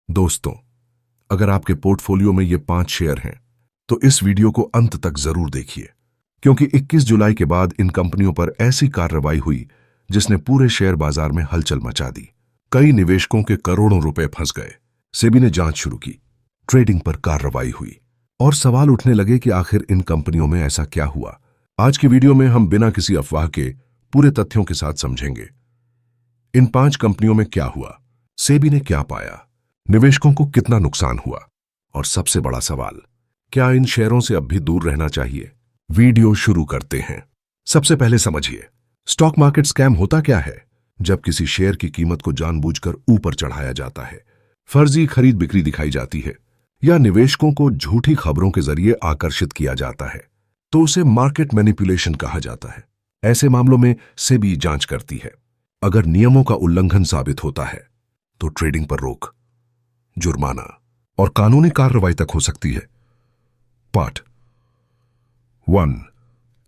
दोस्तों, अगर आपके पोर्टफोलियो में ये 5 शेयर हैं तो इस वीडियो को अंत तक जरूर देखिए, क्योंकि 21 जुलाई के बाद इन कंपनियों पर ऐसी कार्रवाई हुई जिसने पूरे शेयर बाजार में हलचल मचा दी। कई निवेशकों के करोड़ों रुपए फंस गए। सेबी ने जांच शुरू की, ट्रेडिंग पर कार्रवाई हुई और सवाल उठने लगे कि आखिर इन कंपनियों में ऐसा क्या हुआ। आज की वीडियो में हम बिना किसी अफवाह के पूरे तथ्यों के साथ समझेंगे। इन 5 कंपनियों में क्या हुआ, सेबी ने क्या पाया, निवेशकों को कितना नुकसान हुआ और सबसे बड़ा सवाल, क्या इन शेयरों से अब भी दूर रहना चाहिए। वीडियो शुरू करते हैं। सबसे पहले समझिए, स्टॉक मार्केट स्कैम होता क्या है। जब किसी शेयर की कीमत को जानबूझकर ऊपर चढ़ाया जाता है, फर्जी खरीद बिक्री दिखाई जाती है या निवेशकों को झूठी खबरों के जरिए आकर्षित किया जाता है, तो उसे मार्केट मैनिपुलेशन कहा जाता है। ऐसे मामलों में सेबी जांच करती है। अगर नियमों का उल्लंघन साबित होता है तो ट्रेडिंग पर रोक, जुर्माना और कानूनी कार्रवाई तक हो सकती है। Part 1,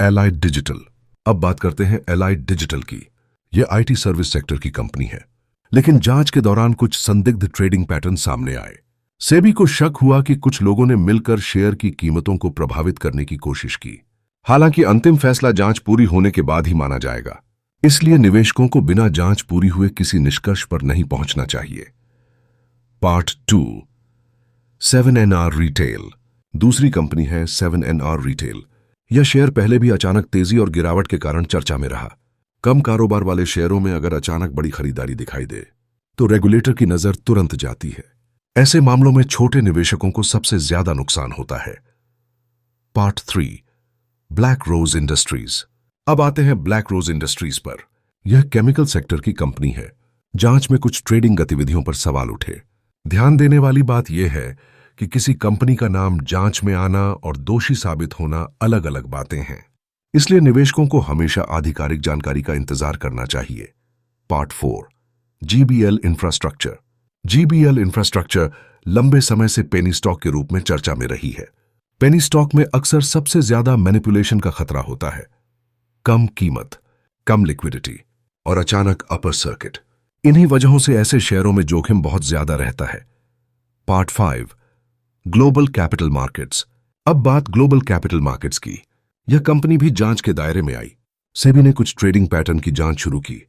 allied digital. अब बात करते हैं एलाइड डिजिटल की। यह आईटी सर्विस सेक्टर की कंपनी है, लेकिन जांच के दौरान कुछ संदिग्ध ट्रेडिंग पैटर्न सामने आए। सेबी को शक हुआ कि कुछ लोगों ने मिलकर शेयर की कीमतों को प्रभावित करने की कोशिश की। हालांकि अंतिम फैसला जांच पूरी होने के बाद ही माना जाएगा, इसलिए निवेशकों को बिना जांच पूरी हुए किसी निष्कर्ष पर नहीं पहुंचना चाहिए। Part 2, 7NR retail. दूसरी कंपनी है 7NR रिटेल। यह शेयर पहले भी अचानक तेजी और गिरावट के कारण चर्चा में रहा। कम कारोबार वाले शेयरों में अगर अचानक बड़ी खरीदारी दिखाई दे तो रेगुलेटर की नजर तुरंत जाती है। ऐसे मामलों में छोटे निवेशकों को सबसे ज्यादा नुकसान होता है। Part 3, Black Rose Industries. अब आते हैं ब्लैक रोज इंडस्ट्रीज पर। यह केमिकल सेक्टर की कंपनी है। जांच में कुछ ट्रेडिंग गतिविधियों पर सवाल उठे। ध्यान देने वाली बात यह है कि किसी कंपनी का नाम जांच में आना और दोषी साबित होना अलग अलग बातें हैं, इसलिए निवेशकों को हमेशा आधिकारिक जानकारी का इंतजार करना चाहिए। Part 4, GBL infrastructure. GBL infrastructure लंबे समय से पेनी स्टॉक के रूप में चर्चा में रही है। पेनी स्टॉक में अक्सर सबसे ज्यादा मैनिपुलेशन का खतरा होता है। कम कीमत, कम लिक्विडिटी और अचानक अपर सर्किट, इन्हीं वजहों से ऐसे शेयरों में जोखिम बहुत ज्यादा रहता है। Part 5, global capital markets. अब बात ग्लोबल कैपिटल मार्केट्स की। यह कंपनी भी जांच के दायरे में आई। सेबी ने कुछ ट्रेडिंग पैटर्न की जांच शुरू की।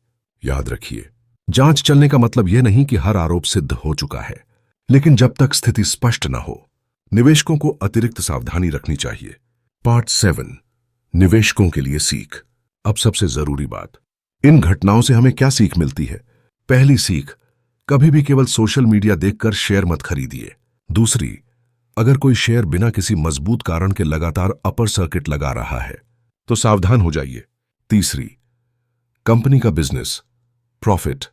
याद रखिए, जांच चलने का मतलब यह नहीं कि हर आरोप सिद्ध हो चुका है, लेकिन जब तक स्थिति स्पष्ट न हो, निवेशकों को अतिरिक्त सावधानी रखनी चाहिए। पार्ट 7, निवेशकों के लिए सीख। अब सबसे जरूरी बात, इन घटनाओं से हमें क्या सीख मिलती है। पहली सीख, कभी भी केवल सोशल मीडिया देखकर शेयर मत खरीदिए। दूसरी, अगर कोई शेयर बिना किसी मजबूत कारण के लगातार अपर सर्किट लगा रहा है तो सावधान हो जाइए। तीसरी, कंपनी का business, profit,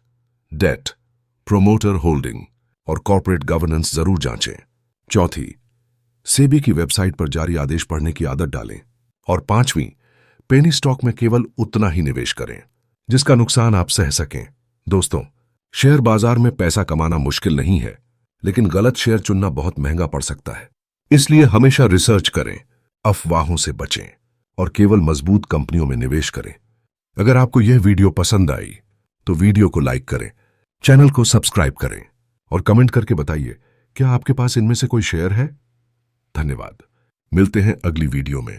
debt, promoter holding और कॉर्पोरेट गवर्नेंस जरूर जांचें। चौथी, सेबी की वेबसाइट पर जारी आदेश पढ़ने की आदत डालें। और पांचवीं, पेनी स्टॉक में केवल उतना ही निवेश करें जिसका नुकसान आप सह सकें। दोस्तों, शेयर बाजार में पैसा कमाना मुश्किल नहीं है, लेकिन गलत शेयर चुनना बहुत महंगा पड़ सकता है। इसलिए हमेशा रिसर्च करें, अफवाहों से बचें और केवल मजबूत कंपनियों में निवेश करें। अगर आपको यह वीडियो पसंद आई तो वीडियो को लाइक करें, चैनल को सब्सक्राइब करें और कमेंट करके बताइए क्या आपके पास इनमें से कोई शेयर है। धन्यवाद। मिलते हैं अगली वीडियो में।